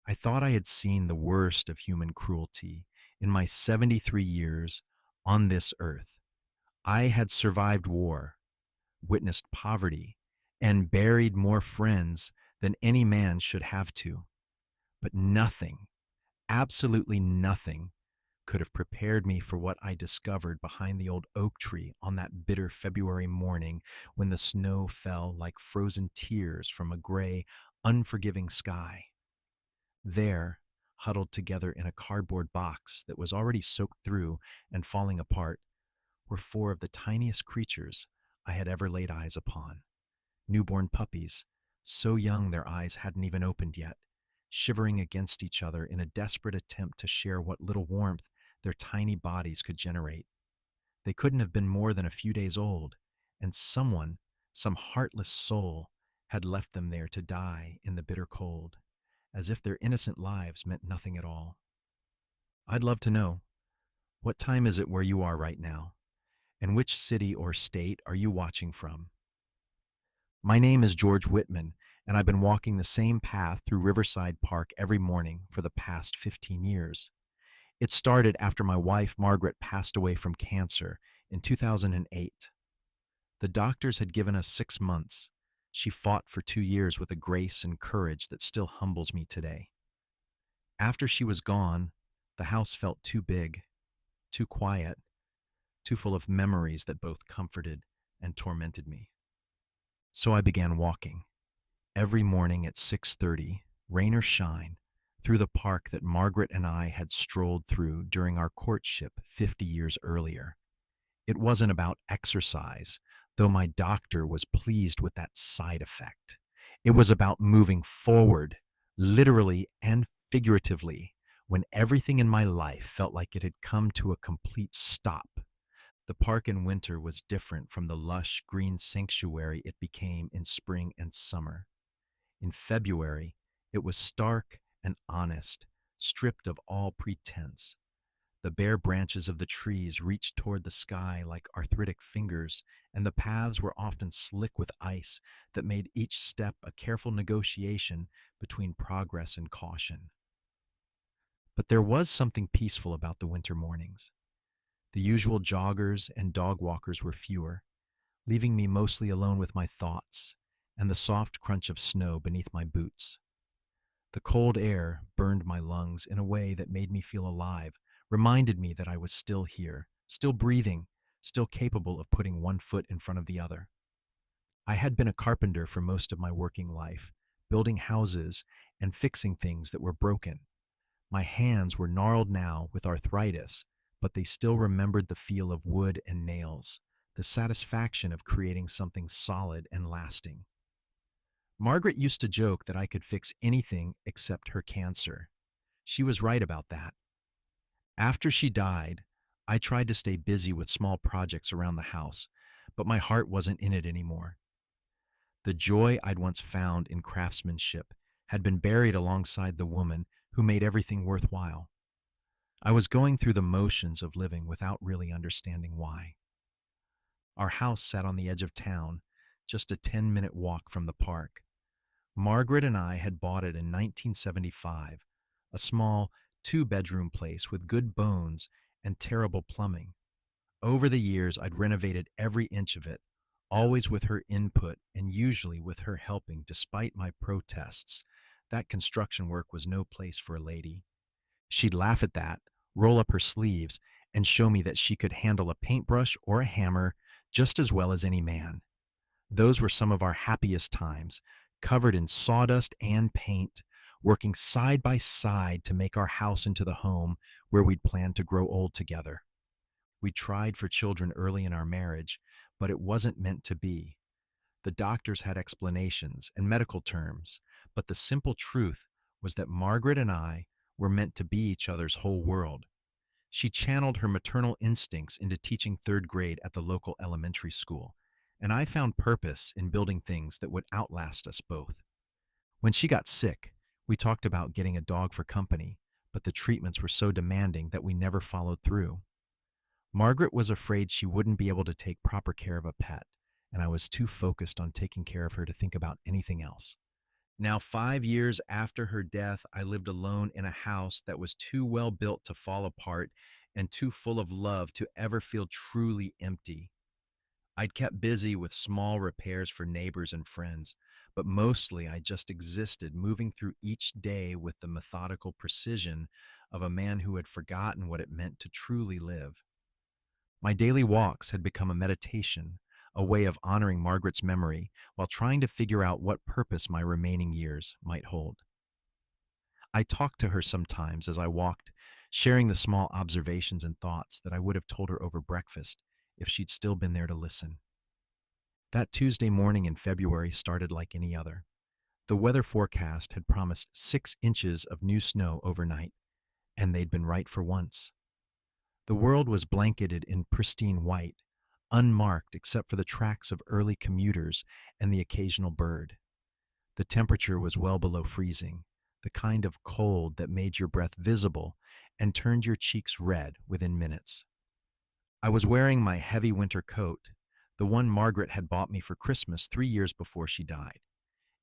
I thought I had seen the worst of human cruelty in my 73 years on this earth. I had survived war, witnessed poverty, and buried more friends than any man should have to. But nothing, absolutely nothing, could have prepared me for what I discovered behind the old oak tree on that bitter February morning when the snow fell like frozen tears from a gray, unforgiving sky. There, huddled together in a cardboard box that was already soaked through and falling apart, were four of the tiniest creatures I had ever laid eyes upon. Newborn puppies, so young their eyes hadn't even opened yet, shivering against each other in a desperate attempt to share what little warmth their tiny bodies could generate. They couldn't have been more than a few days old, and someone, some heartless soul, had left them there to die in the bitter cold, as if their innocent lives meant nothing at all. I'd love to know, what time is it where you are right now? And which city or state are you watching from? My name is George Whitman, and I've been walking the same path through Riverside Park every morning for the past 15 years. It started after my wife, Margaret, passed away from cancer in 2008. The doctors had given us 6 months. She fought for 2 years with a grace and courage that still humbles me today. After she was gone, the house felt too big, too quiet, too full of memories that both comforted and tormented me. So I began walking, every morning at 6:30, rain or shine, through the park that Margaret and I had strolled through during our courtship 50 years earlier. It wasn't about exercise, though my doctor was pleased with that side effect. It was about moving forward, literally and figuratively, when everything in my life felt like it had come to a complete stop. The park in winter was different from the lush green sanctuary it became in spring and summer. In February, it was stark and honest, stripped of all pretense. The bare branches of the trees reached toward the sky like arthritic fingers, and the paths were often slick with ice that made each step a careful negotiation between progress and caution. But there was something peaceful about the winter mornings. The usual joggers and dog walkers were fewer, leaving me mostly alone with my thoughts and the soft crunch of snow beneath my boots. The cold air burned my lungs in a way that made me feel alive, reminded me that I was still here, still breathing, still capable of putting one foot in front of the other. I had been a carpenter for most of my working life, building houses and fixing things that were broken. My hands were gnarled now with arthritis, but they still remembered the feel of wood and nails, the satisfaction of creating something solid and lasting. Margaret used to joke that I could fix anything except her cancer. She was right about that. After she died, I tried to stay busy with small projects around the house, but my heart wasn't in it anymore. The joy I'd once found in craftsmanship had been buried alongside the woman who made everything worthwhile. I was going through the motions of living without really understanding why. Our house sat on the edge of town, just a 10-minute walk from the park. Margaret and I had bought it in 1975, a small two-bedroom place with good bones and terrible plumbing. Over the years, I'd renovated every inch of it, always with her input and usually with her helping despite my protests. That construction work was no place for a lady. She'd laugh at that, roll up her sleeves, and show me that she could handle a paintbrush or a hammer just as well as any man. Those were some of our happiest times, covered in sawdust and paint, working side by side to make our house into the home where we'd planned to grow old together. We tried for children early in our marriage, but it wasn't meant to be. The doctors had explanations and medical terms, but the simple truth was that Margaret and I were meant to be each other's whole world. She channeled her maternal instincts into teaching third grade at the local elementary school, and I found purpose in building things that would outlast us both. When she got sick, we talked about getting a dog for company, but the treatments were so demanding that we never followed through. Margaret was afraid she wouldn't be able to take proper care of a pet, and I was too focused on taking care of her to think about anything else. Now, 5 years after her death, I lived alone in a house that was too well built to fall apart and too full of love to ever feel truly empty. I'd kept busy with small repairs for neighbors and friends, but mostly I just existed, moving through each day with the methodical precision of a man who had forgotten what it meant to truly live. My daily walks had become a meditation, a way of honoring Margaret's memory while trying to figure out what purpose my remaining years might hold. I talked to her sometimes as I walked, sharing the small observations and thoughts that I would have told her over breakfast if she'd still been there to listen. That Tuesday morning in February started like any other. The weather forecast had promised 6 inches of new snow overnight, and they'd been right for once. The world was blanketed in pristine white, unmarked except for the tracks of early commuters and the occasional bird. The temperature was well below freezing, the kind of cold that made your breath visible and turned your cheeks red within minutes. I was wearing my heavy winter coat, the one Margaret had bought me for Christmas 3 years before she died.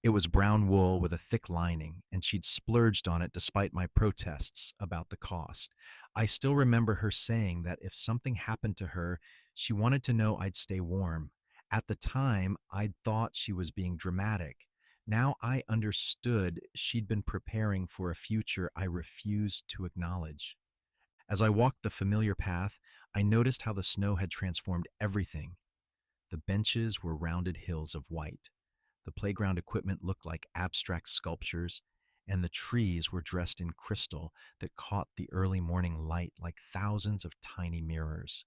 It was brown wool with a thick lining, and she'd splurged on it despite my protests about the cost. I still remember her saying that if something happened to her, she wanted to know I'd stay warm. At the time, I'd thought she was being dramatic. Now I understood she'd been preparing for a future I refused to acknowledge. As I walked the familiar path, I noticed how the snow had transformed everything. The benches were rounded hills of white. The playground equipment looked like abstract sculptures, and the trees were dressed in crystal that caught the early morning light like thousands of tiny mirrors.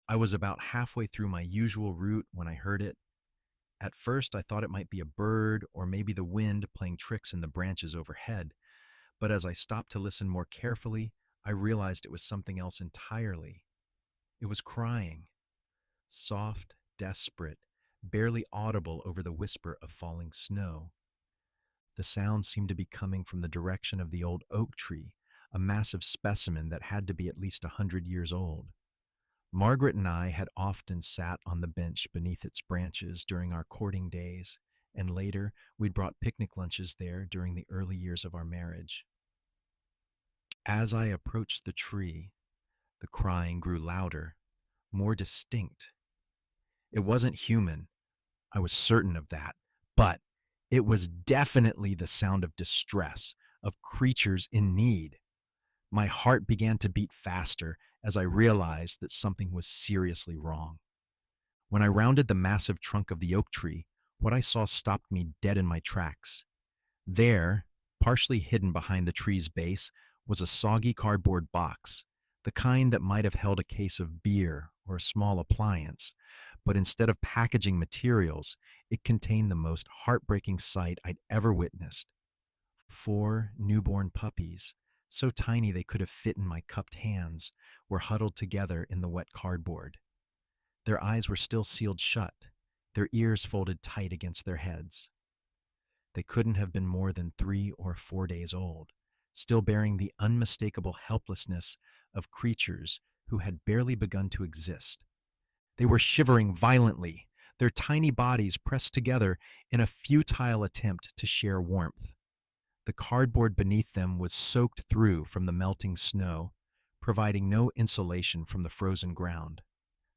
I was about halfway through my usual route when I heard it. At first, I thought it might be a bird or maybe the wind playing tricks in the branches overhead, but as I stopped to listen more carefully, I realized it was something else entirely. It was crying, soft, desperate, barely audible over the whisper of falling snow. The sound seemed to be coming from the direction of the old oak tree, a massive specimen that had to be at least 100 years old. Margaret and I had often sat on the bench beneath its branches during our courting days, and later we'd brought picnic lunches there during the early years of our marriage. As I approached the tree, the crying grew louder, more distinct. It wasn't human, I was certain of that, but it was definitely the sound of distress, of creatures in need. My heart began to beat faster as I realized that something was seriously wrong. When I rounded the massive trunk of the oak tree, what I saw stopped me dead in my tracks. There, partially hidden behind the tree's base, was a soggy cardboard box, the kind that might have held a case of beer or a small appliance, but instead of packaging materials, it contained the most heartbreaking sight I'd ever witnessed. 4 newborn puppies, so tiny they could have fit in my cupped hands, were huddled together in the wet cardboard. Their eyes were still sealed shut, their ears folded tight against their heads. They couldn't have been more than 3 or 4 days old, still bearing the unmistakable helplessness of creatures who had barely begun to exist. They were shivering violently, their tiny bodies pressed together in a futile attempt to share warmth. The cardboard beneath them was soaked through from the melting snow, providing no insulation from the frozen ground.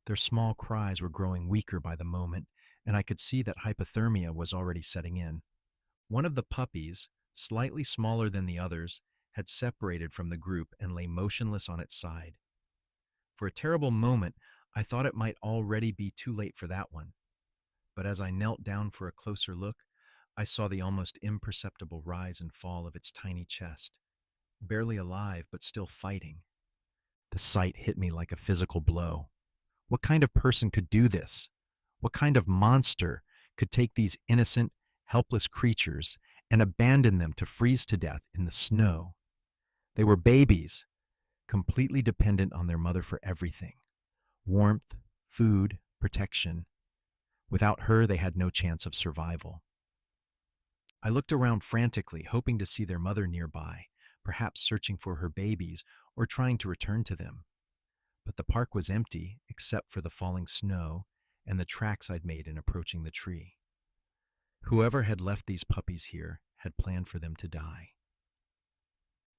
Their small cries were growing weaker by the moment, and I could see that hypothermia was already setting in. One of the puppies, slightly smaller than the others, had separated from the group and lay motionless on its side. For a terrible moment, I thought it might already be too late for that one. But as I knelt down for a closer look, I saw the almost imperceptible rise and fall of its tiny chest, barely alive but still fighting. The sight hit me like a physical blow. What kind of person could do this? What kind of monster could take these innocent, helpless creatures and abandon them to freeze to death in the snow? They were babies, completely dependent on their mother for everything: warmth, food, protection. Without her, they had no chance of survival. I looked around frantically, hoping to see their mother nearby, perhaps searching for her babies or trying to return to them. But the park was empty except for the falling snow and the tracks I'd made in approaching the tree. Whoever had left these puppies here had planned for them to die.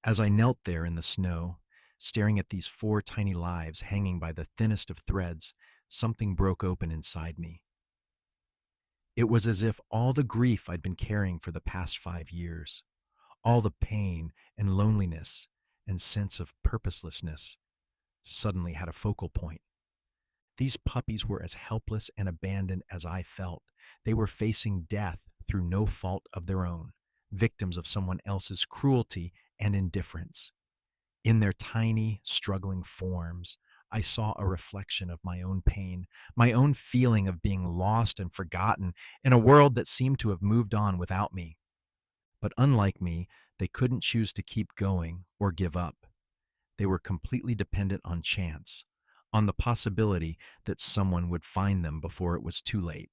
As I knelt there in the snow, staring at these four tiny lives hanging by the thinnest of threads, something broke open inside me. It was as if all the grief I'd been carrying for the past 5 years, all the pain and loneliness and sense of purposelessness, suddenly had a focal point. These puppies were as helpless and abandoned as I felt. They were facing death through no fault of their own, victims of someone else's cruelty and indifference. In their tiny, struggling forms, I saw a reflection of my own pain, my own feeling of being lost and forgotten in a world that seemed to have moved on without me. But unlike me, they couldn't choose to keep going or give up. They were completely dependent on chance, on the possibility that someone would find them before it was too late.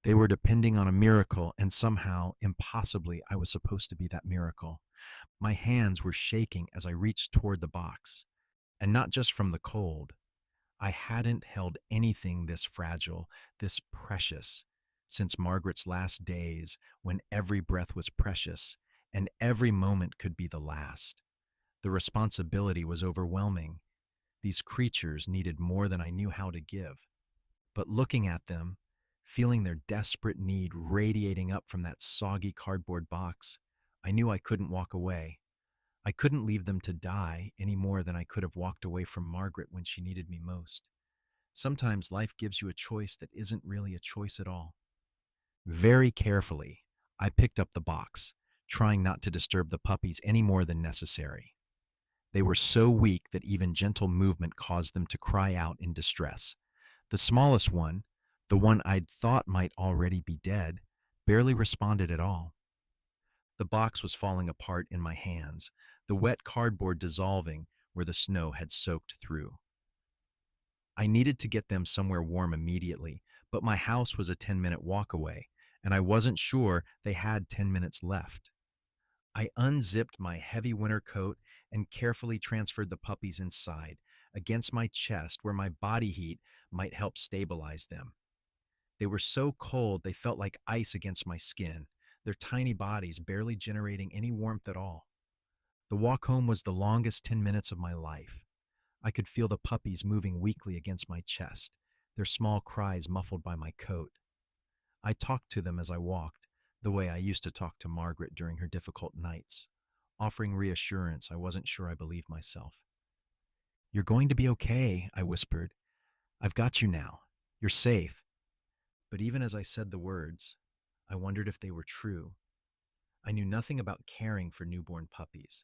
They were depending on a miracle, and somehow, impossibly, I was supposed to be that miracle. My hands were shaking as I reached toward the box, and not just from the cold. I hadn't held anything this fragile, this precious, since Margaret's last days, when every breath was precious and every moment could be the last. The responsibility was overwhelming. These creatures needed more than I knew how to give. But looking at them, feeling their desperate need radiating up from that soggy cardboard box, I knew I couldn't walk away. I couldn't leave them to die any more than I could have walked away from Margaret when she needed me most. Sometimes life gives you a choice that isn't really a choice at all. Very carefully, I picked up the box, trying not to disturb the puppies any more than necessary. They were so weak that even gentle movement caused them to cry out in distress. The smallest one, the one I'd thought might already be dead, barely responded at all. The box was falling apart in my hands, the wet cardboard dissolving where the snow had soaked through. I needed to get them somewhere warm immediately, but my house was a 10-minute walk away, and I wasn't sure they had 10 minutes left. I unzipped my heavy winter coat and carefully transferred the puppies inside, against my chest where my body heat might help stabilize them. They were so cold they felt like ice against my skin, their tiny bodies barely generating any warmth at all. The walk home was the longest 10 minutes of my life. I could feel the puppies moving weakly against my chest, their small cries muffled by my coat. I talked to them as I walked, the way I used to talk to Margaret during her difficult nights, offering reassurance I wasn't sure I believed myself. "You're going to be okay," I whispered. "I've got you now. You're safe." But even as I said the words, I wondered if they were true. I knew nothing about caring for newborn puppies.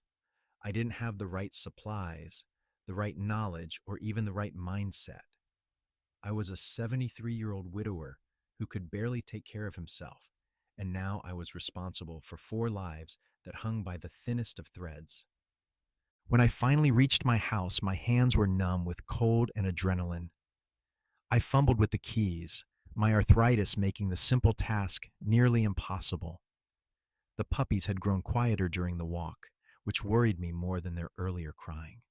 I didn't have the right supplies, the right knowledge, or even the right mindset. I was a 73-year-old widower who could barely take care of himself, and now I was responsible for 4 lives that hung by the thinnest of threads. When I finally reached my house, my hands were numb with cold and adrenaline. I fumbled with the keys, my arthritis making the simple task nearly impossible. The puppies had grown quieter during the walk, which worried me more than their earlier crying.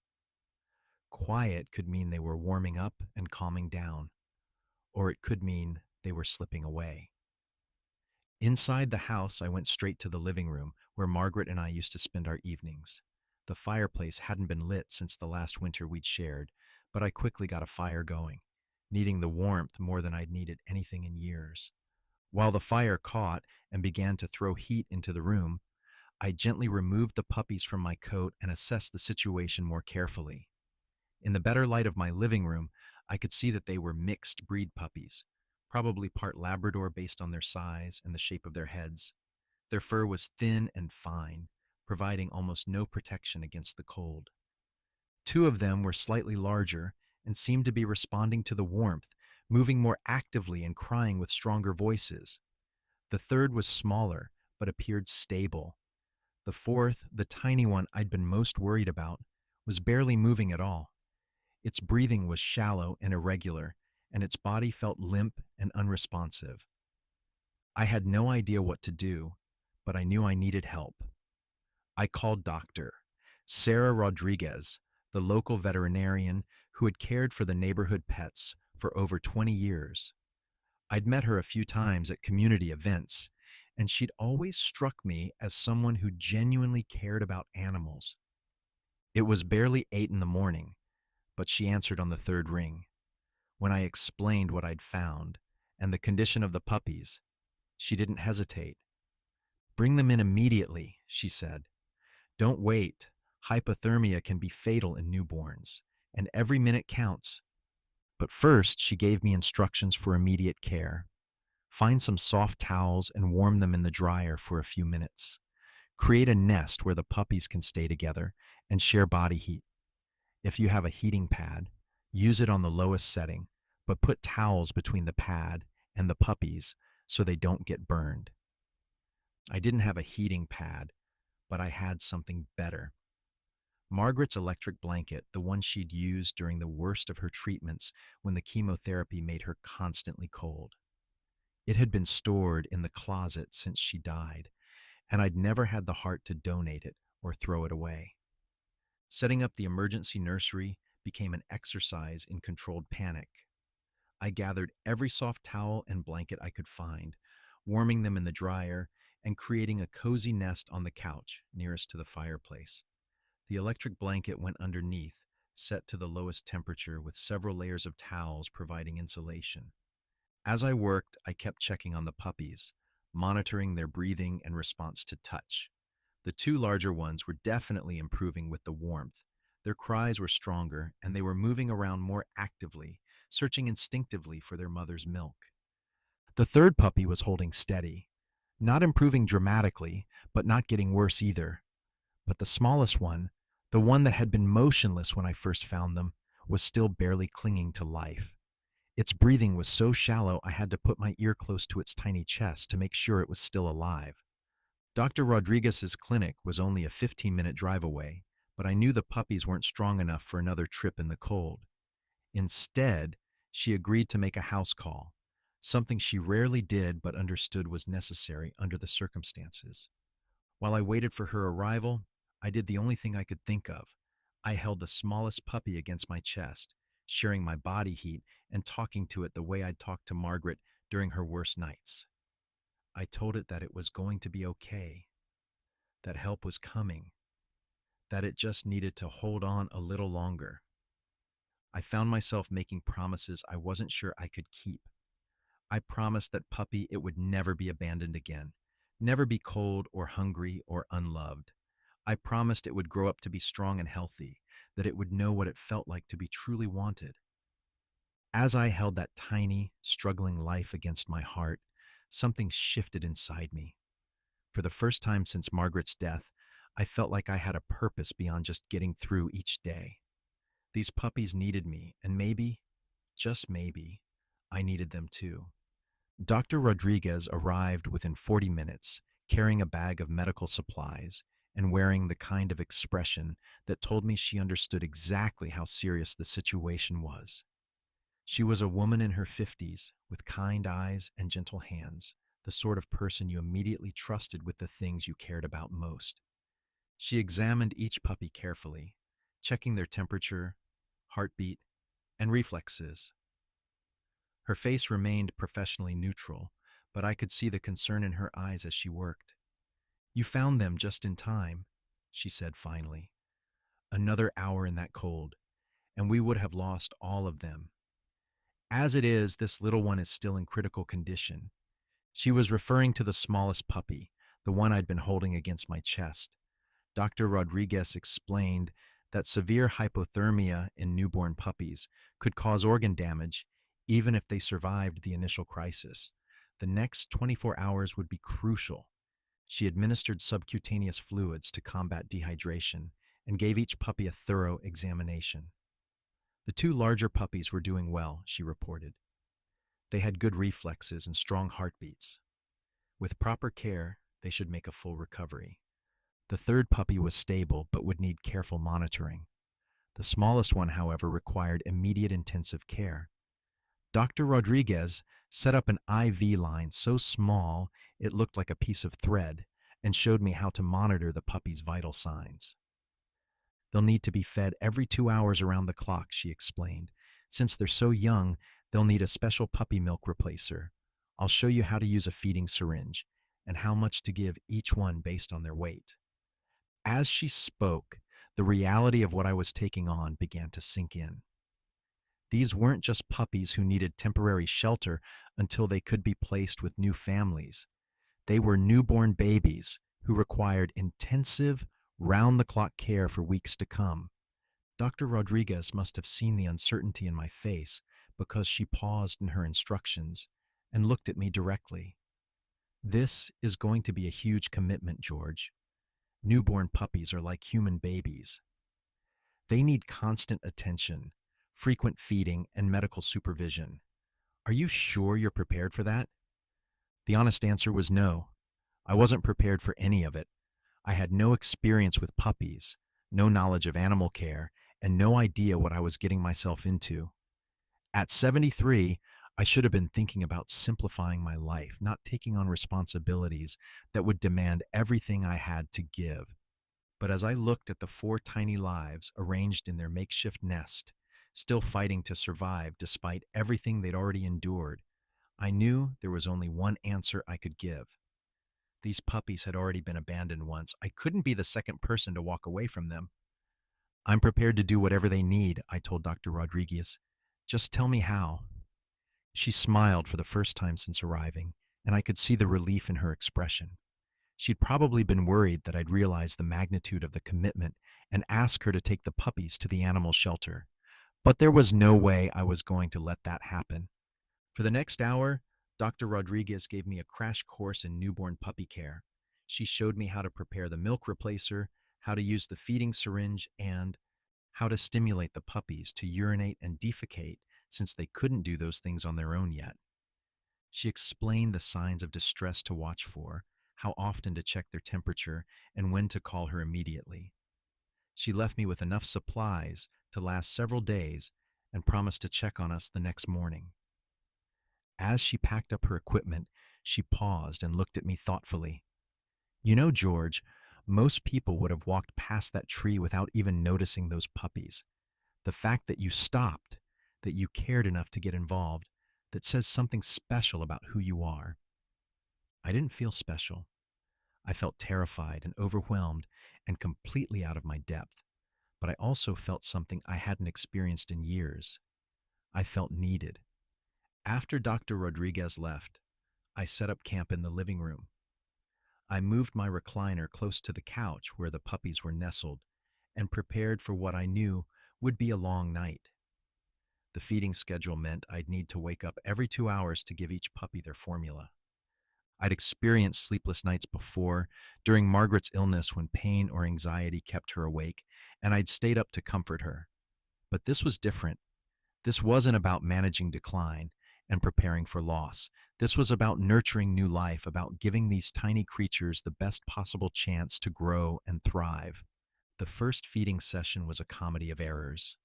Quiet could mean they were warming up and calming down, or it could mean they were slipping away. Inside the house, I went straight to the living room where Margaret and I used to spend our evenings. The fireplace hadn't been lit since the last winter we'd shared, but I quickly got a fire going, needing the warmth more than I'd needed anything in years. While the fire caught and began to throw heat into the room, I gently removed the puppies from my coat and assessed the situation more carefully. In the better light of my living room, I could see that they were mixed breed puppies, probably part Labrador based on their size and the shape of their heads. Their fur was thin and fine, providing almost no protection against the cold. 2 of them were slightly larger and seemed to be responding to the warmth, moving more actively and crying with stronger voices. The third was smaller, but appeared stable. The fourth, the tiny one I'd been most worried about, was barely moving at all. Its breathing was shallow and irregular, and its body felt limp and unresponsive. I had no idea what to do, but I knew I needed help. I called Dr. Sarah Rodriguez, the local veterinarian who had cared for the neighborhood pets for over 20 years. I'd met her a few times at community events, and she'd always struck me as someone who genuinely cared about animals. It was barely 8 in the morning, but she answered on the third ring. When I explained what I'd found and the condition of the puppies, she didn't hesitate. "Bring them in immediately," she said. "Don't wait. Hypothermia can be fatal in newborns, and every minute counts." But first, she gave me instructions for immediate care. Find some soft towels and warm them in the dryer for a few minutes. Create a nest where the puppies can stay together and share body heat. If you have a heating pad, use it on the lowest setting, but put towels between the pad and the puppies so they don't get burned. I didn't have a heating pad, but I had something better. Margaret's electric blanket, the one she'd used during the worst of her treatments when the chemotherapy made her constantly cold. It had been stored in the closet since she died, and I'd never had the heart to donate it or throw it away. Setting up the emergency nursery became an exercise in controlled panic. I gathered every soft towel and blanket I could find, warming them in the dryer and creating a cozy nest on the couch nearest to the fireplace. The electric blanket went underneath, set to the lowest temperature with several layers of towels providing insulation. As I worked, I kept checking on the puppies, monitoring their breathing and response to touch. The two larger ones were definitely improving with the warmth. Their cries were stronger, and they were moving around more actively, searching instinctively for their mother's milk. The third puppy was holding steady, not improving dramatically, but not getting worse either. But the smallest one, the one that had been motionless when I first found them, was still barely clinging to life. Its breathing was so shallow I had to put my ear close to its tiny chest to make sure it was still alive. Dr. Rodriguez's clinic was only a 15-minute drive away, but I knew the puppies weren't strong enough for another trip in the cold. Instead, she agreed to make a house call, something she rarely did but understood was necessary under the circumstances. While I waited for her arrival, I did the only thing I could think of. I held the smallest puppy against my chest, sharing my body heat and talking to it the way I'd talked to Margaret during her worst nights. I told it that it was going to be okay, that help was coming, that it just needed to hold on a little longer. I found myself making promises I wasn't sure I could keep. I promised that puppy it would never be abandoned again, never be cold or hungry or unloved. I promised it would grow up to be strong and healthy, that it would know what it felt like to be truly wanted. As I held that tiny, struggling life against my heart, something shifted inside me. For the first time since Margaret's death, I felt like I had a purpose beyond just getting through each day. These puppies needed me, and maybe, just maybe, I needed them too. Dr. Rodriguez arrived within 40 minutes, carrying a bag of medical supplies and wearing the kind of expression that told me she understood exactly how serious the situation was. She was a woman in her 50s, with kind eyes and gentle hands, the sort of person you immediately trusted with the things you cared about most. She examined each puppy carefully, checking their temperature, heartbeat, and reflexes. Her face remained professionally neutral, but I could see the concern in her eyes as she worked. "You found them just in time," she said finally. "Another hour in that cold, and we would have lost all of them. As it is, this little one is still in critical condition." She was referring to the smallest puppy, the one I'd been holding against my chest. Dr. Rodriguez explained that severe hypothermia in newborn puppies could cause organ damage even if they survived the initial crisis. The next 24 hours would be crucial. She administered subcutaneous fluids to combat dehydration and gave each puppy a thorough examination. The two larger puppies were doing well, she reported. They had good reflexes and strong heartbeats. With proper care, they should make a full recovery. The third puppy was stable but would need careful monitoring. The smallest one, however, required immediate intensive care. Dr. Rodriguez set up an IV line so small it looked like a piece of thread and showed me how to monitor the puppy's vital signs. "They'll need to be fed every 2 hours around the clock," she explained. "Since they're so young, they'll need a special puppy milk replacer, I'll show you how to use a feeding syringe and how much to give each one based on their weight. As she spoke, the reality of what I was taking on began to sink in. These weren't just puppies who needed temporary shelter until they could be placed with new families. They were newborn babies who required intensive, round the clock care for weeks to come. Dr. Rodriguez must have seen the uncertainty in my face because she paused in her instructions and looked at me directly. This is going to be a huge commitment, George. Newborn puppies are like human babies. They need constant attention, frequent feeding, and medical supervision. Are you sure you're prepared for that? The honest answer was no. I wasn't prepared for any of it. I had no experience with puppies, no knowledge of animal care, and no idea what I was getting myself into. At 73, I should have been thinking about simplifying my life, not taking on responsibilities that would demand everything I had to give. But as I looked at the four tiny lives arranged in their makeshift nest, still fighting to survive despite everything they'd already endured, I knew there was only one answer I could give. These puppies had already been abandoned once. I couldn't be the second person to walk away from them. I'm prepared to do whatever they need, I told Dr. Rodriguez. Just tell me how. She smiled for the first time since arriving, and I could see the relief in her expression. She'd probably been worried that I'd realize the magnitude of the commitment and ask her to take the puppies to the animal shelter. But there was no way I was going to let that happen. For the next hour, Dr. Rodriguez gave me a crash course in newborn puppy care. She showed me how to prepare the milk replacer, how to use the feeding syringe, and how to stimulate the puppies to urinate and defecate since they couldn't do those things on their own yet. She explained the signs of distress to watch for, how often to check their temperature, and when to call her immediately. She left me with enough supplies to last several days and promised to check on us the next morning. As she packed up her equipment, she paused and looked at me thoughtfully. You know, George, most people would have walked past that tree without even noticing those puppies. The fact that you stopped, that you cared enough to get involved, that says something special about who you are. I didn't feel special. I felt terrified and overwhelmed and completely out of my depth, but I also felt something I hadn't experienced in years. I felt needed. After Dr. Rodriguez left, I set up camp in the living room. I moved my recliner close to the couch where the puppies were nestled and prepared for what I knew would be a long night. The feeding schedule meant I'd need to wake up every 2 hours to give each puppy their formula. I'd experienced sleepless nights before, during Margaret's illness when pain or anxiety kept her awake, and I'd stayed up to comfort her. But this was different. This wasn't about managing decline and preparing for loss. This was about nurturing new life, about giving these tiny creatures the best possible chance to grow and thrive. The first feeding session was a comedy of errors.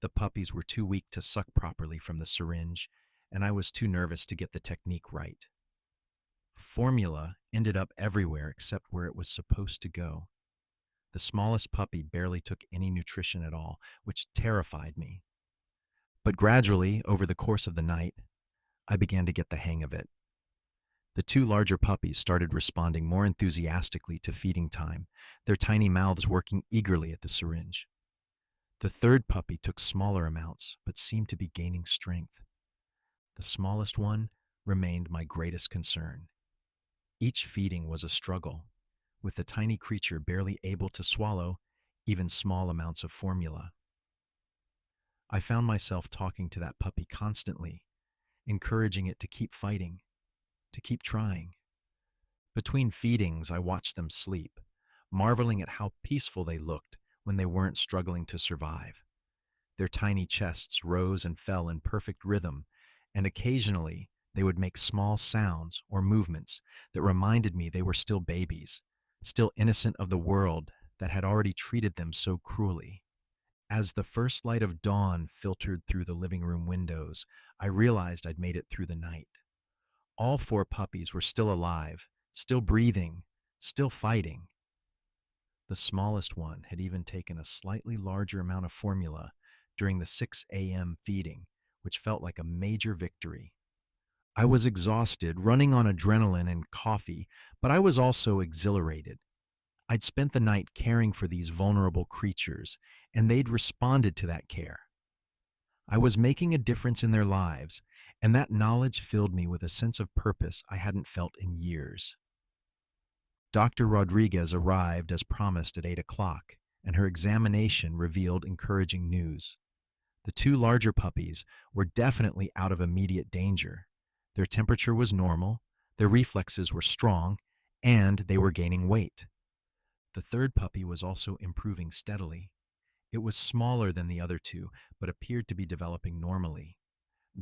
The puppies were too weak to suck properly from the syringe, and I was too nervous to get the technique right. Formula ended up everywhere except where it was supposed to go. The smallest puppy barely took any nutrition at all, which terrified me. But gradually, over the course of the night, I began to get the hang of it. The two larger puppies started responding more enthusiastically to feeding time, their tiny mouths working eagerly at the syringe. The third puppy took smaller amounts, but seemed to be gaining strength. The smallest one remained my greatest concern. Each feeding was a struggle, with the tiny creature barely able to swallow even small amounts of formula. I found myself talking to that puppy constantly, encouraging it to keep fighting, to keep trying. Between feedings, I watched them sleep, marveling at how peaceful they looked when they weren't struggling to survive. Their tiny chests rose and fell in perfect rhythm, and occasionally they would make small sounds or movements that reminded me they were still babies, still innocent of the world that had already treated them so cruelly. As the first light of dawn filtered through the living room windows, I realized I'd made it through the night. All four puppies were still alive, still breathing, still fighting. The smallest one had even taken a slightly larger amount of formula during the 6 a.m. feeding, which felt like a major victory. I was exhausted, running on adrenaline and coffee, but I was also exhilarated. I'd spent the night caring for these vulnerable creatures, and they'd responded to that care. I was making a difference in their lives, and that knowledge filled me with a sense of purpose I hadn't felt in years. Dr. Rodriguez arrived as promised at 8 o'clock, and her examination revealed encouraging news. The two larger puppies were definitely out of immediate danger. Their temperature was normal, their reflexes were strong, and they were gaining weight. The third puppy was also improving steadily. It was smaller than the other two, but appeared to be developing normally.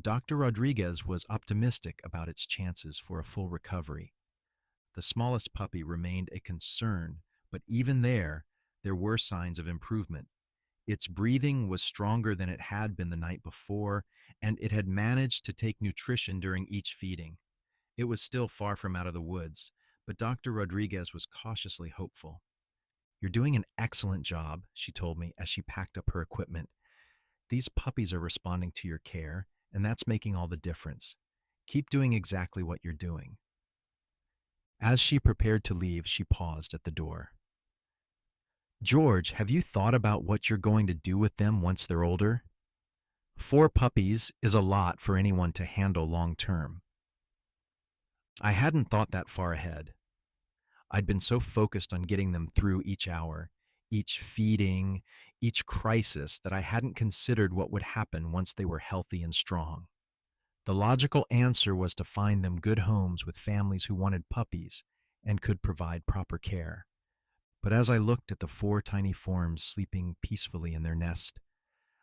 Dr. Rodriguez was optimistic about its chances for a full recovery. The smallest puppy remained a concern, but even there were signs of improvement. Its breathing was stronger than it had been the night before, and it had managed to take nutrition during each feeding. It was still far from out of the woods, but Dr. Rodriguez was cautiously hopeful. "You're doing an excellent job," she told me as she packed up her equipment. "These puppies are responding to your care, and that's making all the difference. Keep doing exactly what you're doing." As she prepared to leave, she paused at the door. "George, have you thought about what you're going to do with them once they're older? 4 puppies is a lot for anyone to handle long term." I hadn't thought that far ahead. I'd been so focused on getting them through each hour, each feeding, each crisis that I hadn't considered what would happen once they were healthy and strong. The logical answer was to find them good homes with families who wanted puppies and could provide proper care. But as I looked at the 4 tiny forms sleeping peacefully in their nest,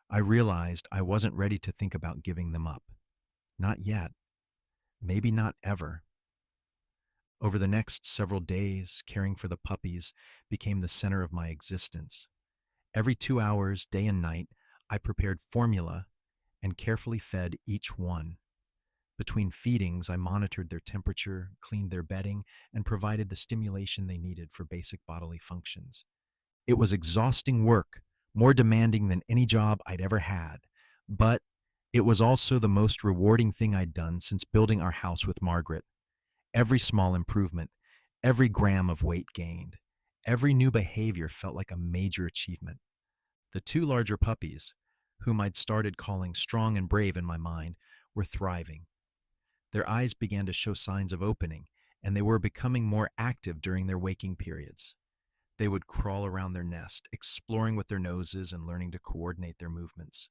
I realized I wasn't ready to think about giving them up. Not yet. Maybe not ever. Over the next several days, caring for the puppies became the center of my existence. Every 2 hours, day and night, I prepared formula and carefully fed each one. Between feedings, I monitored their temperature, cleaned their bedding, and provided the stimulation they needed for basic bodily functions. It was exhausting work, more demanding than any job I'd ever had, but it was also the most rewarding thing I'd done since building our house with Margaret. Every small improvement, every gram of weight gained, every new behavior felt like a major achievement. The 2 larger puppies, whom I'd started calling strong and brave in my mind, were thriving. Their eyes began to show signs of opening, and they were becoming more active during their waking periods. They would crawl around their nest, exploring with their noses and learning to coordinate their movements.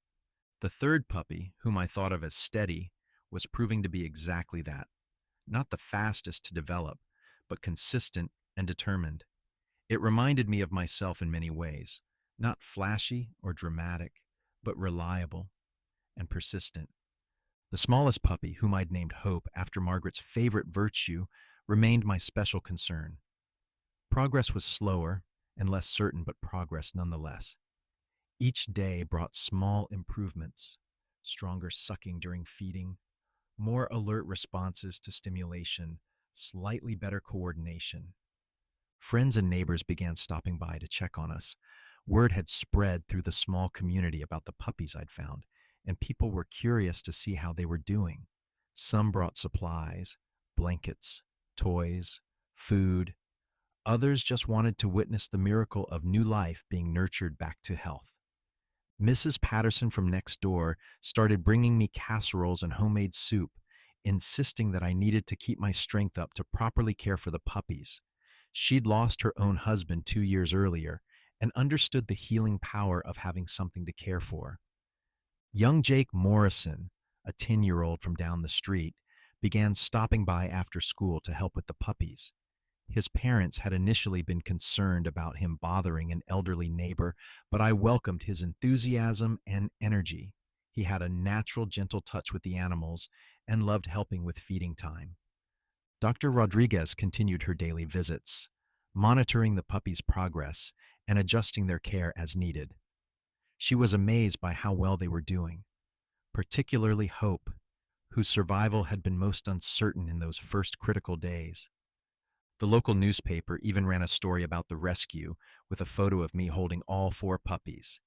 The third puppy, whom I thought of as steady, was proving to be exactly that. Not the fastest to develop, but consistent and determined. It reminded me of myself in many ways, not flashy or dramatic, but reliable and persistent. The smallest puppy, whom I'd named Hope after Margaret's favorite virtue, remained my special concern. Progress was slower and less certain, but progress nonetheless. Each day brought small improvements: stronger sucking during feeding, more alert responses to stimulation, slightly better coordination. Friends and neighbors began stopping by to check on us. Word had spread through the small community about the puppies I'd found, and people were curious to see how they were doing. Some brought supplies, blankets, toys, food. Others just wanted to witness the miracle of new life being nurtured back to health. Mrs. Patterson from next door started bringing me casseroles and homemade soup, insisting that I needed to keep my strength up to properly care for the puppies. She'd lost her own husband 2 years earlier and understood the healing power of having something to care for. Young Jake Morrison, a 10-year-old from down the street, began stopping by after school to help with the puppies. His parents had initially been concerned about him bothering an elderly neighbor, but I welcomed his enthusiasm and energy. He had a natural, gentle touch with the animals and loved helping with feeding time. Dr. Rodriguez continued her daily visits, monitoring the puppies' progress and adjusting their care as needed. She was amazed by how well they were doing, particularly Hope, whose survival had been most uncertain in those first critical days. The local newspaper even ran a story about the rescue with a photo of me holding all 4 puppies.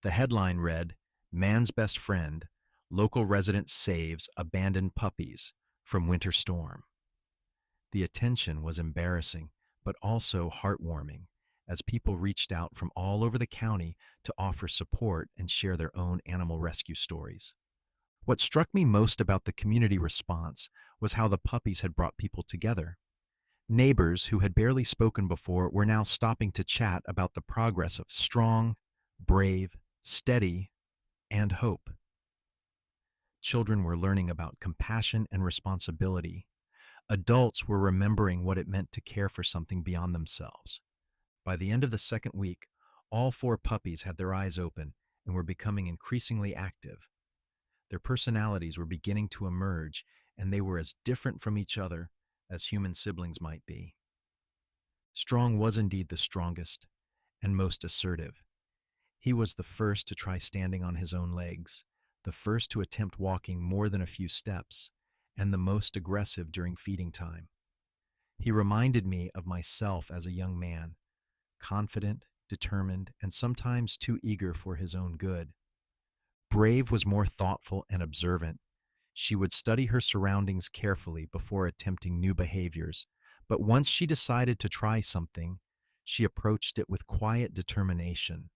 The headline read, "Man's Best Friend, Local Resident Saves Abandoned Puppies, from winter storm. The attention was embarrassing, but also heartwarming, as people reached out from all over the county to offer support and share their own animal rescue stories. What struck me most about the community response was how the puppies had brought people together. Neighbors who had barely spoken before were now stopping to chat about the progress of Strong, Brave, Steady, and Hope. Children were learning about compassion and responsibility. Adults were remembering what it meant to care for something beyond themselves. By the end of the second week, all four puppies had their eyes open and were becoming increasingly active. Their personalities were beginning to emerge, and they were as different from each other as human siblings might be. Strong was indeed the strongest and most assertive. He was the first to try standing on his own legs, the first to attempt walking more than a few steps, and the most aggressive during feeding time. He reminded me of myself as a young man, confident, determined, and sometimes too eager for his own good. Brave was more thoughtful and observant. She would study her surroundings carefully before attempting new behaviors, but once she decided to try something, she approached it with quiet determination.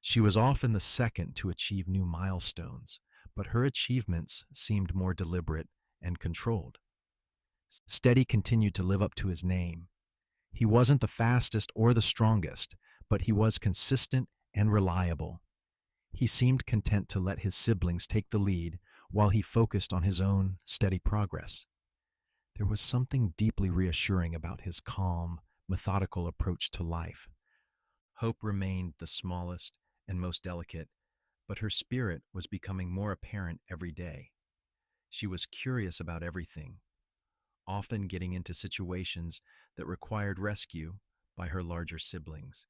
She was often the second to achieve new milestones, but her achievements seemed more deliberate and controlled. Steady continued to live up to his name. He wasn't the fastest or the strongest, but he was consistent and reliable. He seemed content to let his siblings take the lead while he focused on his own steady progress. There was something deeply reassuring about his calm, methodical approach to life. Hope remained the smallest and most delicate, but her spirit was becoming more apparent every day. She was curious about everything, often getting into situations that required rescue by her larger siblings.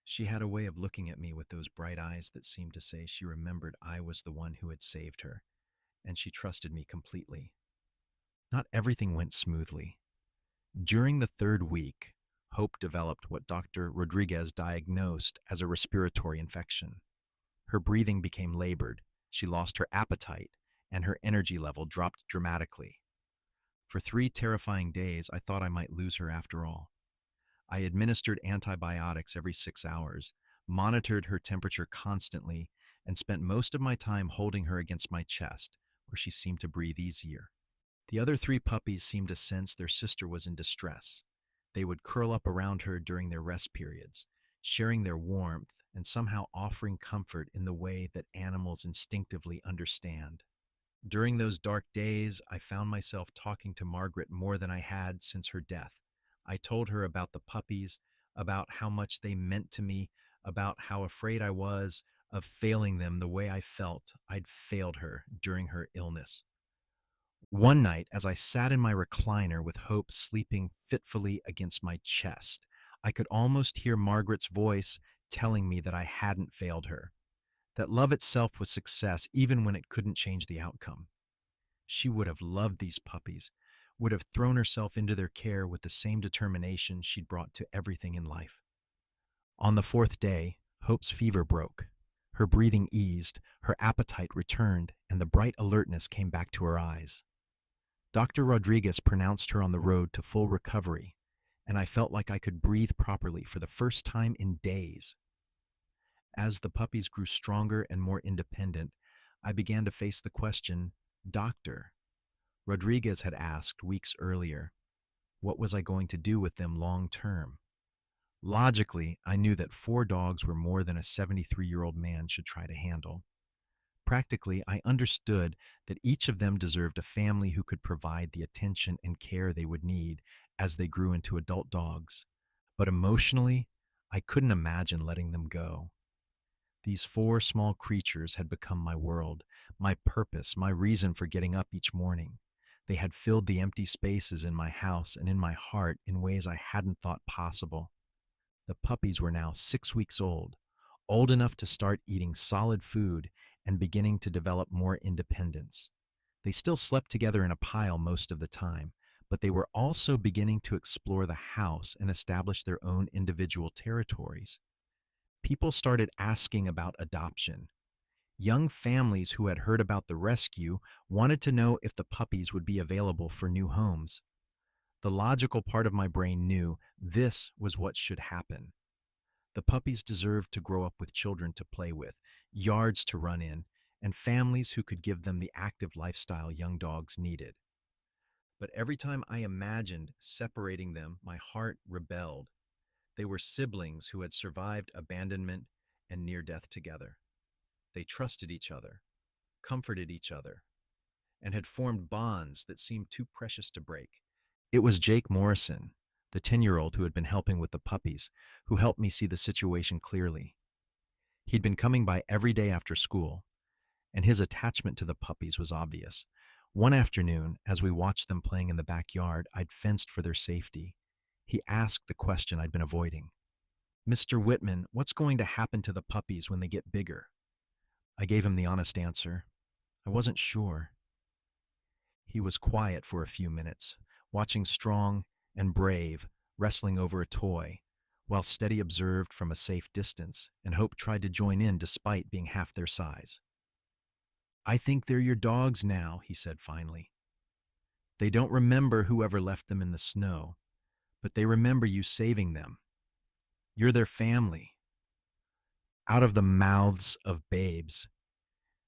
She had a way of looking at me with those bright eyes that seemed to say she remembered I was the one who had saved her, and she trusted me completely. Not everything went smoothly. During the third week, Hope developed what Dr. Rodriguez diagnosed as a respiratory infection. Her breathing became labored, she lost her appetite, and her energy level dropped dramatically. For 3 terrifying days, I thought I might lose her after all. I administered antibiotics every 6 hours, monitored her temperature constantly, and spent most of my time holding her against my chest, where she seemed to breathe easier. The other 3 puppies seemed to sense their sister was in distress. They would curl up around her during their rest periods, sharing their warmth and somehow offering comfort in the way that animals instinctively understand. During those dark days, I found myself talking to Margaret more than I had since her death. I told her about the puppies, about how much they meant to me, about how afraid I was of failing them the way I felt I'd failed her during her illness. One night, as I sat in my recliner with Hope sleeping fitfully against my chest, I could almost hear Margaret's voice telling me that I hadn't failed her, that love itself was success even when it couldn't change the outcome. She would have loved these puppies, would have thrown herself into their care with the same determination she'd brought to everything in life. On the 4th day, Hope's fever broke. Her breathing eased, her appetite returned, and the bright alertness came back to her eyes. Dr. Rodriguez pronounced her on the road to full recovery, and I felt like I could breathe properly for the first time in days. As the puppies grew stronger and more independent, I began to face the question, "Doctor," Rodriguez had asked weeks earlier, what was I going to do with them long term? Logically, I knew that 4 dogs were more than a 73-year-old man should try to handle. Practically, I understood that each of them deserved a family who could provide the attention and care they would need as they grew into adult dogs. But emotionally, I couldn't imagine letting them go. These 4 small creatures had become my world, my purpose, my reason for getting up each morning. They had filled the empty spaces in my house and in my heart in ways I hadn't thought possible. The puppies were now 6 weeks old enough to start eating solid food and beginning to develop more independence. They still slept together in a pile most of the time, but they were also beginning to explore the house and establish their own individual territories. People started asking about adoption. Young families who had heard about the rescue wanted to know if the puppies would be available for new homes. The logical part of my brain knew this was what should happen. The puppies deserved to grow up with children to play with, yards to run in, and families who could give them the active lifestyle young dogs needed. But every time I imagined separating them, my heart rebelled. They were siblings who had survived abandonment and near death together. They trusted each other, comforted each other, and had formed bonds that seemed too precious to break. It was Jake Morrison, the 10-year-old who had been helping with the puppies, who helped me see the situation clearly. He'd been coming by every day after school, and his attachment to the puppies was obvious. One afternoon, as we watched them playing in the backyard, I'd fenced for their safety. He asked the question I'd been avoiding. "Mr. Whitman, what's going to happen to the puppies when they get bigger?" I gave him the honest answer. I wasn't sure. He was quiet for a few minutes, watching Strong and Brave wrestling over a toy, while Steady observed from a safe distance, and Hope tried to join in despite being half their size. "I think they're your dogs now," he said finally. "They don't remember whoever left them in the snow, but they remember you saving them. You're their family." Out of the mouths of babes,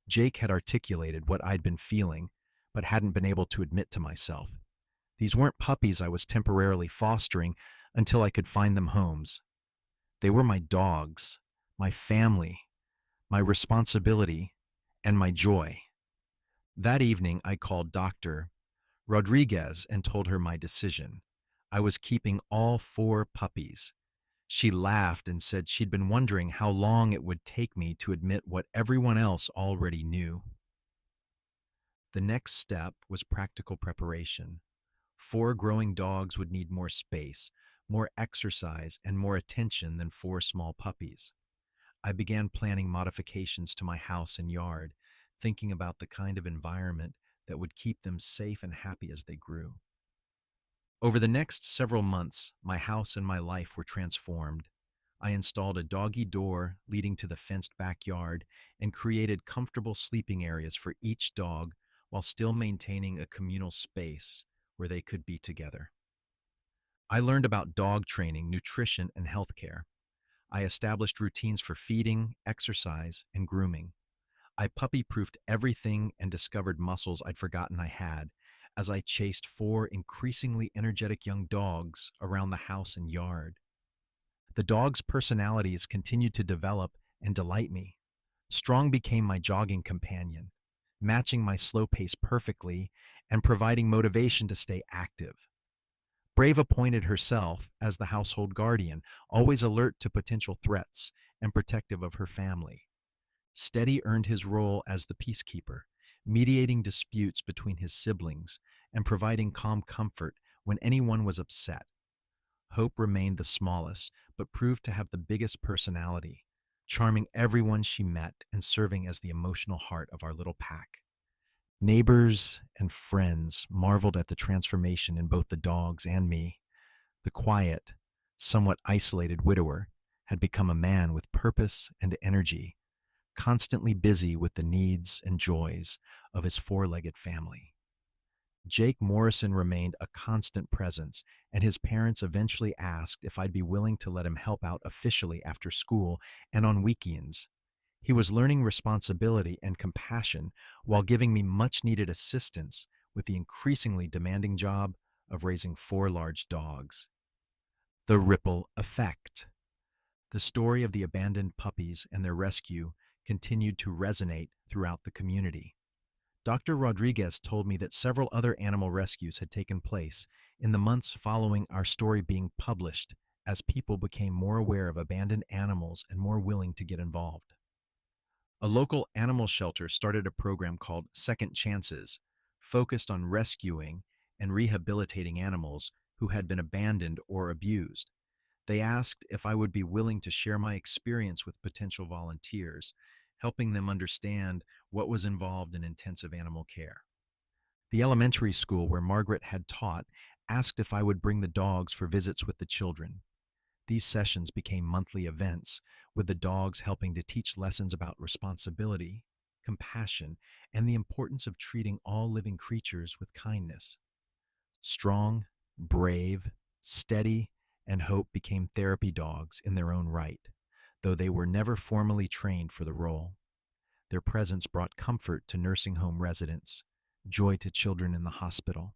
Jake had articulated what I'd been feeling, but hadn't been able to admit to myself. These weren't puppies I was temporarily fostering until I could find them homes. They were my dogs, my family, my responsibility, and my joy. That evening, I called Dr. Rodriguez and told her my decision. I was keeping all 4 puppies. She laughed and said she'd been wondering how long it would take me to admit what everyone else already knew. The next step was practical preparation. 4 growing dogs would need more space, more exercise, and more attention than 4 small puppies. I began planning modifications to my house and yard, thinking about the kind of environment that would keep them safe and happy as they grew. Over the next several months, my house and my life were transformed. I installed a doggy door leading to the fenced backyard and created comfortable sleeping areas for each dog while still maintaining a communal space where they could be together. I learned about dog training, nutrition, and healthcare. I established routines for feeding, exercise, and grooming. I puppy-proofed everything and discovered muscles I'd forgotten I had as I chased 4 increasingly energetic young dogs around the house and yard. The dogs' personalities continued to develop and delight me. Strong became my jogging companion, matching my slow pace perfectly and providing motivation to stay active. Brave appointed herself as the household guardian, always alert to potential threats and protective of her family. Steady earned his role as the peacekeeper, mediating disputes between his siblings and providing calm comfort when anyone was upset. Hope remained the smallest, but proved to have the biggest personality, charming everyone she met and serving as the emotional heart of our little pack. Neighbors and friends marveled at the transformation in both the dogs and me. The quiet, somewhat isolated widower had become a man with purpose and energy, constantly busy with the needs and joys of his 4-legged family. Jake Morrison remained a constant presence, and his parents eventually asked if I'd be willing to let him help out officially after school and on weekends. He was learning responsibility and compassion while giving me much-needed assistance with the increasingly demanding job of raising 4 large dogs. The ripple effect. The story of the abandoned puppies and their rescue continued to resonate throughout the community. Dr. Rodriguez told me that several other animal rescues had taken place in the months following our story being published, as people became more aware of abandoned animals and more willing to get involved. A local animal shelter started a program called Second Chances, focused on rescuing and rehabilitating animals who had been abandoned or abused. They asked if I would be willing to share my experience with potential volunteers, helping them understand what was involved in intensive animal care. The elementary school where Margaret had taught asked if I would bring the dogs for visits with the children. These sessions became monthly events, with the dogs helping to teach lessons about responsibility, compassion, and the importance of treating all living creatures with kindness. Strong, brave, steady, and Hope became therapy dogs in their own right, though they were never formally trained for the role. Their presence brought comfort to nursing home residents, joy to children in the hospital,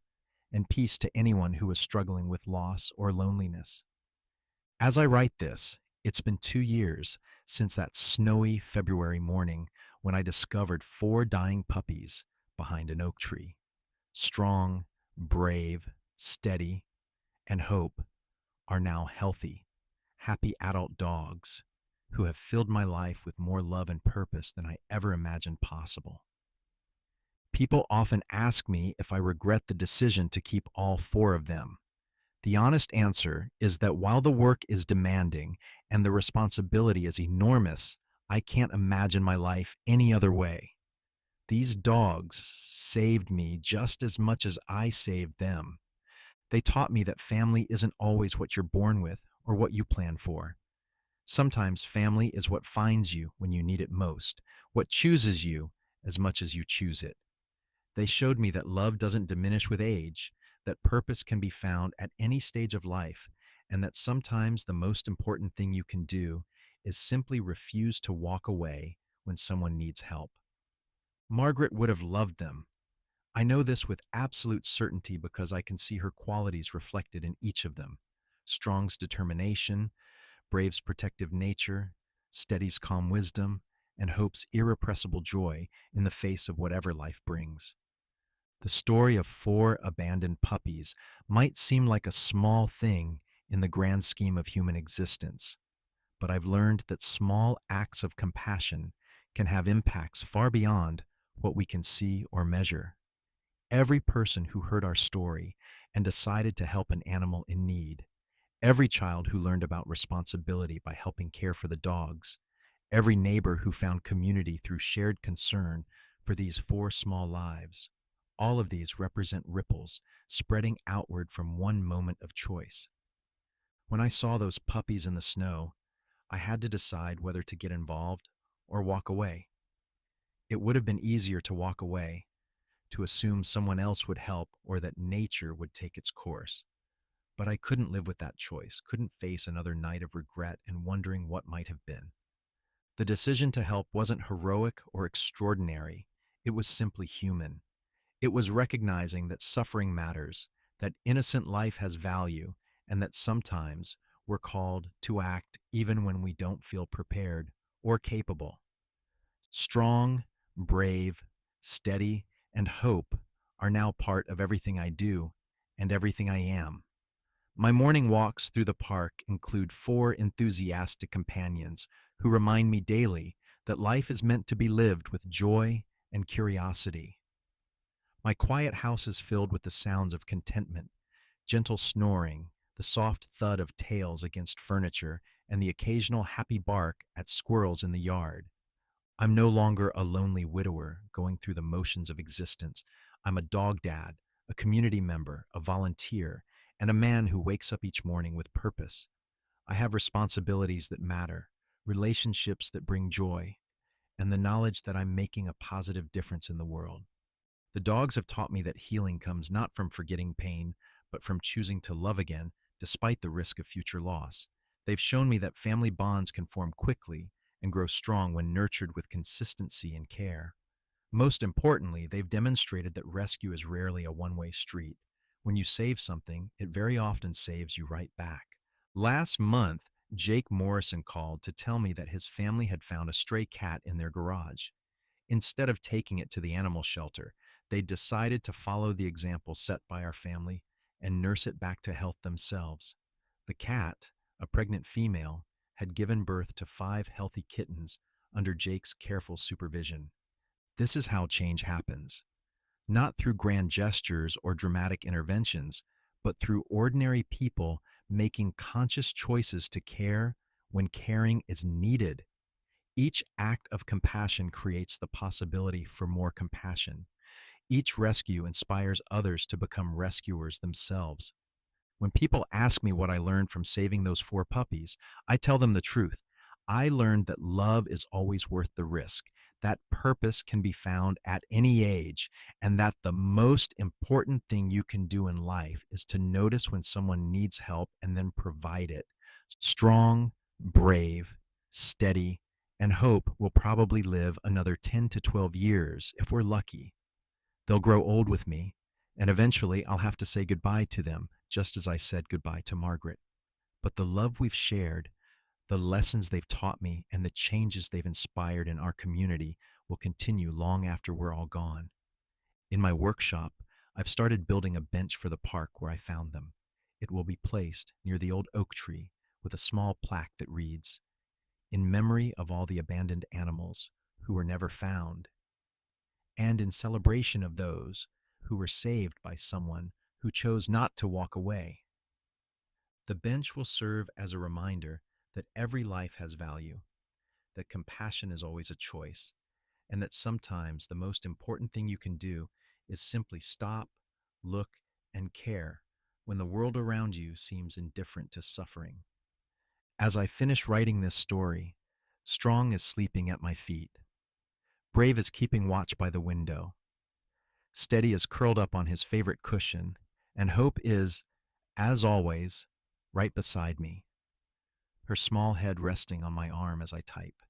and peace to anyone who was struggling with loss or loneliness. As I write this, it's been 2 years since that snowy February morning when I discovered four dying puppies behind an oak tree. Strong, brave, steady, and Hope are now healthy, happy adult dogs who have filled my life with more love and purpose than I ever imagined possible. People often ask me if I regret the decision to keep all four of them. The honest answer is that while the work is demanding and the responsibility is enormous, I can't imagine my life any other way. These dogs saved me just as much as I saved them. They taught me that family isn't always what you're born with or what you plan for. Sometimes family is what finds you when you need it most, what chooses you as much as you choose it. They showed me that love doesn't diminish with age, that purpose can be found at any stage of life, and that sometimes the most important thing you can do is simply refuse to walk away when someone needs help. Margaret would have loved them. I know this with absolute certainty because I can see her qualities reflected in each of them. Strong's determination, Brave's protective nature, Steady's calm wisdom, and Hope's irrepressible joy in the face of whatever life brings. The story of four abandoned puppies might seem like a small thing in the grand scheme of human existence, but I've learned that small acts of compassion can have impacts far beyond what we can see or measure. Every person who heard our story and decided to help an animal in need, every child who learned about responsibility by helping care for the dogs, every neighbor who found community through shared concern for these four small lives, all of these represent ripples spreading outward from one moment of choice. When I saw those puppies in the snow, I had to decide whether to get involved or walk away. It would have been easier to walk away, to assume someone else would help or that nature would take its course. But I couldn't live with that choice, couldn't face another night of regret and wondering what might have been. The decision to help wasn't heroic or extraordinary, it was simply human. It was recognizing that suffering matters, that innocent life has value, and that sometimes we're called to act even when we don't feel prepared or capable. Strong, brave, steady, and Hope are now part of everything I do and everything I am. My morning walks through the park include four enthusiastic companions who remind me daily that life is meant to be lived with joy and curiosity. My quiet house is filled with the sounds of contentment, gentle snoring, the soft thud of tails against furniture, and the occasional happy bark at squirrels in the yard. I'm no longer a lonely widower going through the motions of existence. I'm a dog dad, a community member, a volunteer, and a man who wakes up each morning with purpose. I have responsibilities that matter, relationships that bring joy, and the knowledge that I'm making a positive difference in the world. The dogs have taught me that healing comes not from forgetting pain, but from choosing to love again despite the risk of future loss. They've shown me that family bonds can form quickly and grow strong when nurtured with consistency and care. Most importantly, they've demonstrated that rescue is rarely a one-way street. When you save something, it very often saves you right back. Last month, Jake Morrison called to tell me that his family had found a stray cat in their garage. Instead of taking it to the animal shelter, they decided to follow the example set by our family and nurse it back to health themselves. The cat, a pregnant female, had given birth to 5 healthy kittens under Jake's careful supervision. This is how change happens. Not through grand gestures or dramatic interventions, but through ordinary people making conscious choices to care when caring is needed. Each act of compassion creates the possibility for more compassion. Each rescue inspires others to become rescuers themselves. When people ask me what I learned from saving those 4 puppies, I tell them the truth. I learned that love is always worth the risk, that purpose can be found at any age, and that the most important thing you can do in life is to notice when someone needs help and then provide it. Strong, brave, steady, and Hope will probably live another 10 to 12 years if we're lucky. They'll grow old with me, and eventually I'll have to say goodbye to them, just as I said goodbye to Margaret. But the love we've shared, the lessons they've taught me, and the changes they've inspired in our community will continue long after we're all gone. In my workshop, I've started building a bench for the park where I found them. It will be placed near the old oak tree with a small plaque that reads, "In memory of all the abandoned animals who were never found, and in celebration of those who were saved by someone who chose not to walk away." The bench will serve as a reminder that every life has value, that compassion is always a choice, and that sometimes the most important thing you can do is simply stop, look, and care when the world around you seems indifferent to suffering. As I finish writing this story, Strong is sleeping at my feet. Brave is keeping watch by the window. Steady is curled up on his favorite cushion, and Hope is, as always, right beside me, her small head resting on my arm as I type.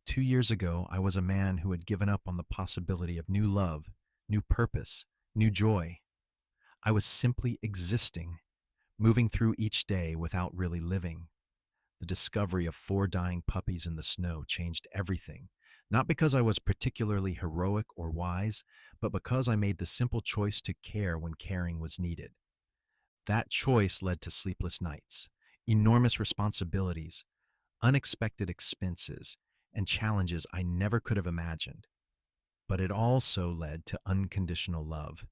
2 years ago, I was a man who had given up on the possibility of new love, new purpose, new joy. I was simply existing, moving through each day without really living. The discovery of 4 dying puppies in the snow changed everything, not because I was particularly heroic or wise, but because I made the simple choice to care when caring was needed. That choice led to sleepless nights, enormous responsibilities, unexpected expenses, and challenges I never could have imagined. But it also led to unconditional love,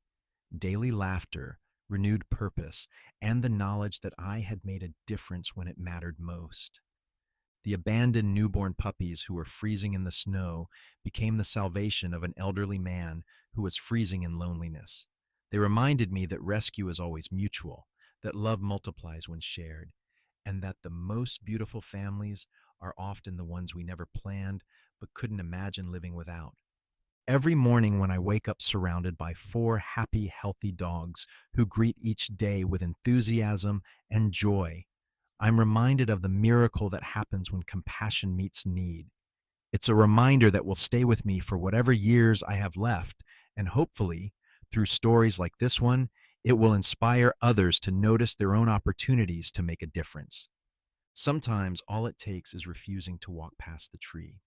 daily laughter, renewed purpose, and the knowledge that I had made a difference when it mattered most. The abandoned newborn puppies who were freezing in the snow became the salvation of an elderly man who was freezing in loneliness. They reminded me that rescue is always mutual, that love multiplies when shared, and that the most beautiful families are often the ones we never planned but couldn't imagine living without. Every morning when I wake up surrounded by 4 happy, healthy dogs who greet each day with enthusiasm and joy, I'm reminded of the miracle that happens when compassion meets need. It's a reminder that will stay with me for whatever years I have left, and hopefully, through stories like this one, it will inspire others to notice their own opportunities to make a difference. Sometimes all it takes is refusing to walk past the tree.